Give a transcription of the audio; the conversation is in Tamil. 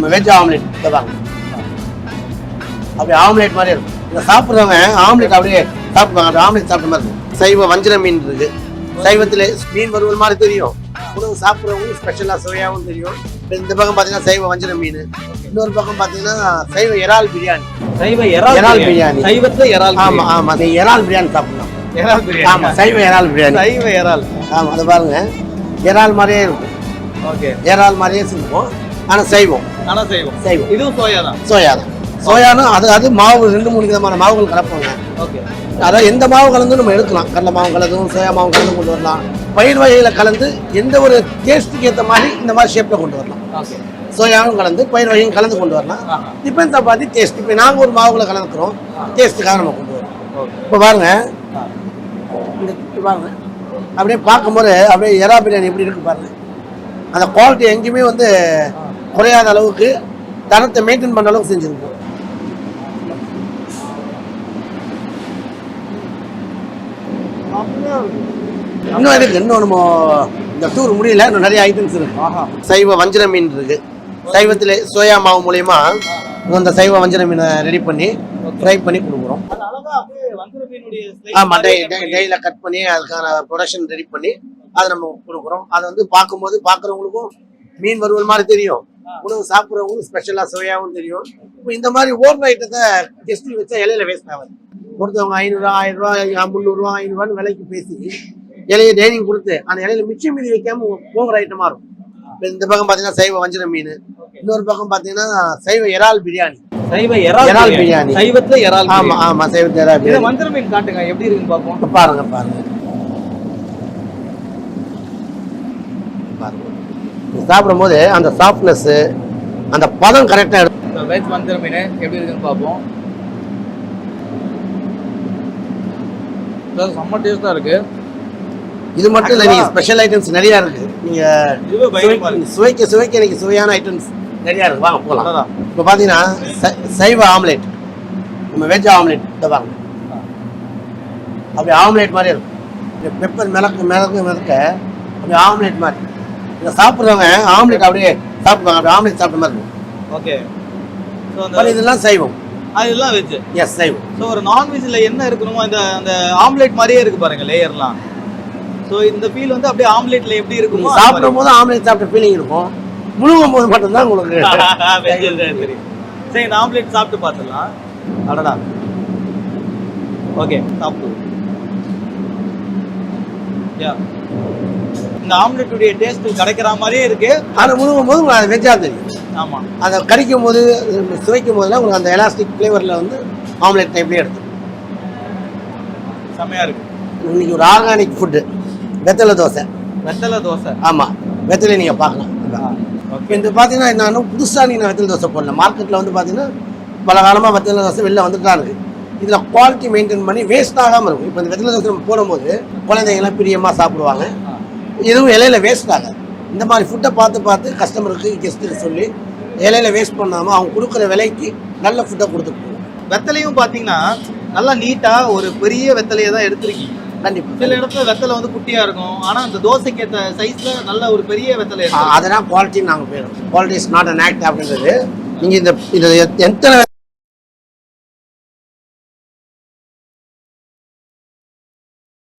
நம்ம வெஜ் ஆம்லெட் தருவாங்க. அப்படியே ஆம்லெட் மாதிரி இருக்கும். இதை சாப்பிட்றவங்க ஆம்லெட் அப்படியே சாப்பிடுவாங்க. அப்படி ஆம்லெட் சாப்பிட்ற மாதிரி இருக்கும். சைவ வஞ்சர மீன் இருக்கு. சைவத்தில் மீன் வறுவல் மாதிரி தெரியும். உணவு சாப்பிட்றவங்க ஸ்பெஷலாக சுவையாகவும் தெரியும். இந்த பக்கம் பார்த்தீங்கன்னா சைவ வஞ்சர மீன், இன்னொரு பக்கம் பார்த்தீங்கன்னா சைவ இறால் பிரியாணி. சைவ இறால் பிரியாணி. சைவத்துல இறால். ஆமா ஆமா, இறால் பிரியாணி சாப்பிடலாம். இறால் பிரியாணி. ஆமா, சைவ இறால் பிரியாணி. சைவ இறால். ஆமா, அதை பாருங்க, இறால் மாதிரியே இருக்கும். ஓகே, இறால் மாதிரியே இருக்கும். ஆனால் சைவம். ஆனால் சைவம். சைவம். இதுவும் சோயா தான். சோயா தான். சோயானா அது மாவு 2-3 விதமான மாவுகள் கலப்பாங்க. ஓகே, அதாவது எந்த மாவு கலந்து நம்ம எடுக்கலாம். கடலை மாவு கலந்தும் சோயா மாவு கலந்து கொண்டு வரலாம். பயிர் வகையில் கலந்து எந்த ஒரு டேஸ்ட்டுக்கு ஏற்ற மாதிரி இந்த மாதிரி ஷேப்பில் கொண்டு வரலாம். ஓகே, சோயாவும் கலந்து பயிர் வகையும் கலந்து கொண்டு வரலாம். டிபெண்ட்ஸ் பார்த்து டேஸ்ட். இப்போ நாங்கள் ஒரு மாவுகளை கலந்துக்கிறோம், டேஸ்ட்டுக்காக நம்ம கொண்டு வரோம். இப்போ பாருங்க, இந்த பாருங்க, அப்படியே பார்க்கும்போது அப்படியே எறா பிரியாணி எப்படி இருக்கு பாருங்க. அந்த குவாலிட்டி எங்கேயுமே வந்து குறையாத அளவுக்கு தரத்தை மெயின்டைன் பண்ணுற அளவுக்கு செஞ்சுருக்கோம். இன்னும் இருக்கு, இன்னும் நம்ம இந்த டூர் முடியல, இன்னும் நிறைய ஐட்டம்ஸ் இருக்கு. சைவ வஞ்சர மீன் இருக்கு. சைவத்தில் சோயா மாவு மூலயமா அந்த சைவ வஞ்சர மீனை ரெடி பண்ணி ஃப்ரை பண்ணி கொடுக்குறோம். ஆமாம், டெய்ல கட் பண்ணி அதுக்கான ப்ரொடக்ஷன் ரெடி பண்ணி அதை நம்ம கொடுக்குறோம். அதை வந்து பார்க்கும்போது பார்க்குறவங்களுக்கும் மீன் வறுவல் மாதிரி தெரியும். உணவு சாப்பிட்றவங்களுக்கும் ஸ்பெஷலாக சுவையாகவும் தெரியும். இப்போ இந்த மாதிரி ஓவர் ஐட்டத்தை கெஸ்டில் வச்சா இலையில வேஸ்ட் ஆகாது. ஒருத்தவங்க 500 1000 ரூபா 300 500 விலைக்கு பேசி இலையை டைனிங் கொடுத்து அந்த இலையில மிச்சம் மீதி வைக்காம ஓவர் ஐட்டமா இருக்கும். இந்த பக்கம் பார்த்தீங்கன்னா சைவ வஞ்சர மீன், இன்னொரு பக்கம் பார்த்தீங்கன்னா சைவ இறால் பிரியாணி. சைவ இறால் பிரியாணி. சைவத்துல இறால். ஆமா ஆமா, சைவத்துல இறால் பிரியாணி. வஞ்சர மீன் காட்டுங்க, எப்படி இருக்குன்னு பார்ப்போம். பாருங்க பாருங்க பாருங்க. சாப்பிடும்போது அந்த சாஃப்ட்னஸ், அந்த பதம் கரெக்டாக இருக்கும். வெஜ் வஞ்சர மீன் எப்படி இருக்குன்னு பார்ப்போம். செம்ம டேஸ்டா இருக்கு. இது மட்டும் இல்லை, நீங்கள் ஸ்பெஷல் ஐட்டம்ஸ் நிறையா இருக்கு. நீங்கள் சுவைக்க இன்னைக்கு சுவையான ஐட்டம்ஸ் நிறையா இருக்கு. வாங்க போகலாம். இப்போ பார்த்தீங்கன்னா சைவ ஆம்லெட், நம்ம வெஜ் ஆம்லெட் பாருங்க. அப்படி ஆம்லெட் மாதிரி இருக்கும். பெப்பர் மிளக்க அப்படி ஆம்லெட் மாதிரி. இதை சாப்பிட்றவங்க ஆம்லெட் அப்படியே சாப்பிடுவாங்க. அப்படி ஆம்லெட் சாப்பிட்ற மாதிரி இருக்கும். ஓகே, இதெல்லாம் சைவம், அதெல்லாம் வெஜ். எஸ், சைவம். ஸோ ஒரு நான்வெஜ்ல என்ன இருக்கணுமோ அந்த ஆம்லெட் மாதிரியே இருக்கு பாருங்க, லேயர்லாம். ஸோ இந்த ஃபீல் வந்து அப்படியே ஆம்லெட்ல எப்படி இருக்குமோ சாப்பிடும் போது ஆம்லெட் சாப்பிட்ட ஃபீலிங் இருக்கும். முழுகும் போது மட்டும்தான் உங்களுக்கு சரி. சரி, இந்த ஆம்லெட் சாப்பிட்டு பார்த்துடலாம். அடடா, ஓகே, சாப்பிடு. இந்த ஆம்லெட்டுடைய டேஸ்ட் கிடைக்கிற மாதிரியே இருக்கு. ஆனால் முழுகும் போது உங்களுக்கு அது வெஜ்ஜா தெரியும். ஆமாம், அதை கடிக்கும் போது சுவைக்கும் போதுலாம் உங்களுக்கு அந்த எலாஸ்டிக் ஃப்ளேவரில் வந்து ஆம்லெட் டைப்லேயே எடுத்து செம்மையா இருக்கு. இன்னைக்கு ஒரு ஆர்கானிக் ஃபுட்டு வெத்தலை தோசை. வெத்தலை தோசை. ஆமாம், வெத்தலை நீங்கள் பார்க்கலாம். இப்போ இந்த பார்த்தீங்கன்னா நான் புதுசாக நீங்கள் வெத்தலை தோசை போடல. மார்க்கெட்டில் வந்து பார்த்தீங்கன்னா பல காலமாக வெத்தலை தோசை வெளில வந்துட்டு தான் இருக்குது. இதில் குவாலிட்டி மெயின்டைன் பண்ணி வேஸ்ட் ஆகாமல் இருக்கும். இப்போ இந்த வெத்தலை தோசை நம்ம போடும்போது குழந்தைங்களாம் பிரியமாக சாப்பிடுவாங்க. எதுவும் இலையில வேஸ்ட் ஆகாது. இந்த மாதிரி ஃபுட்டை பார்த்து கஸ்டமருக்கு கெஸ்ட்டுக்கு சொல்லி இலையில வேஸ்ட் பண்ணாமல் அவங்க கொடுக்குற விலைக்கு நல்ல ஃபுட்டை கொடுத்துட்டு போவோம். வெத்தலையும் பார்த்தீங்கன்னா நல்லா நீட்டாக ஒரு பெரிய வெத்தலையை தான் எடுத்துருக்கீங்க. கண்டிப்பாக சில இடத்துல வெத்தலை வந்து குட்டியாக இருக்கும், ஆனால் அந்த தோசைக்கு ஏற்ற சைஸில் நல்ல ஒரு பெரிய வெத்தலை. அதெல்லாம் குவாலிட்டின்னு நாங்கள் போயிடும். Quality is not an act அப்படின்றது. நீங்கள் இந்த எத்தனை